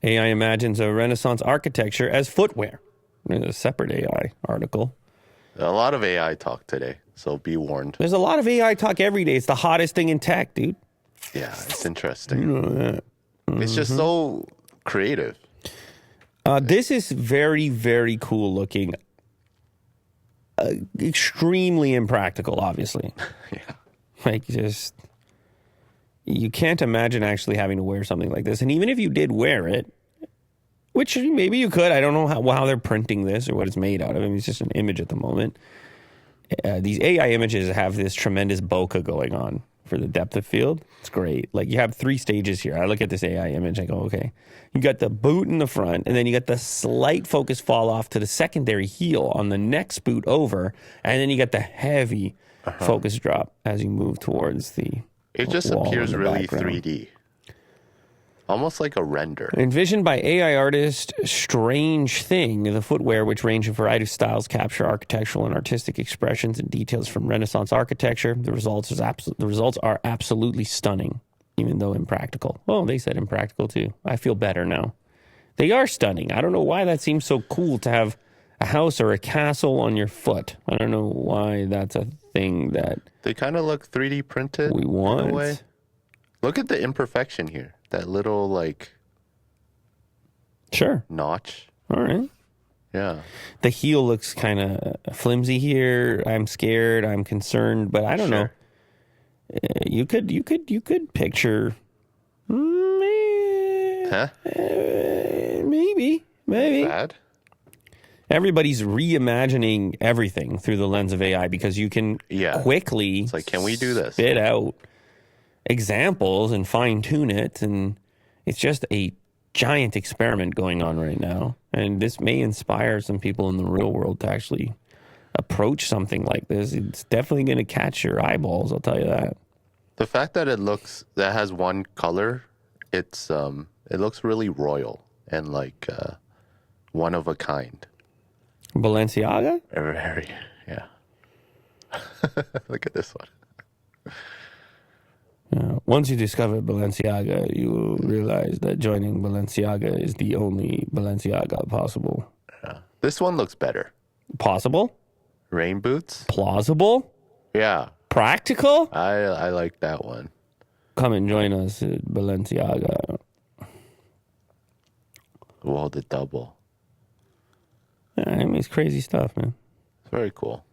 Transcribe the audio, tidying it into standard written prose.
AI imagines a Renaissance architecture as footwear. There's a separate AI article. A lot of AI talk today, so be warned. There's a lot of AI talk every day. It's the hottest thing in tech, dude. Yeah, it's interesting. You know that. It's just so creative. This is very, very cool looking. Extremely impractical, obviously. Yeah. Like, just, you can't imagine actually having to wear something like this. And even if you did wear it, which maybe you could, I don't know how they're printing this or what it's made out of. I mean, it's just an image at the moment. These AI images have this tremendous bokeh going on for the depth of field. It's great. Like, you have 3 stages here. I look at this AI image, I go, okay. You got the boot in the front, and then you got the slight focus fall off to the secondary heel on the next boot over, and then you got the heavy focus drop as you move towards the It just wall appears in the really background. 3D. Almost like a render. Envisioned by AI artist Strange Thing, the footwear, which range in a variety of styles, capture architectural and artistic expressions and details from Renaissance architecture. The results are absolutely stunning, even though impractical. Oh, they said impractical too. I feel better now. They are stunning. I don't know why that seems so cool to have a house or a castle on your foot. I don't know why that's a thing that They kind of look 3D printed we in a want. way. Look at the imperfection here. That little, like, Sure. notch. All right. Yeah. The heel looks kind of flimsy here. I'm scared. I'm concerned, but I don't know. You could picture. Huh? Maybe. Bad? Everybody's reimagining everything through the lens of AI because you can quickly. It's like, can we do this? Spit out examples and fine tune it, and it's just a giant experiment going on right now. And this may inspire some people in the real world to actually approach something like this. It's definitely going to catch your eyeballs, I'll tell you that. The fact that that has one color, it looks really royal and like one of a kind. Balenciaga? Very, yeah. Look at this one. Once you discover Balenciaga, you will realize that joining Balenciaga is the only Balenciaga possible. Yeah. This one looks better. Possible? Rain boots? Plausible? Yeah. Practical? I like that one. Come and join us at Balenciaga. Well, the double. Yeah, I mean, it's crazy stuff, man. It's very cool.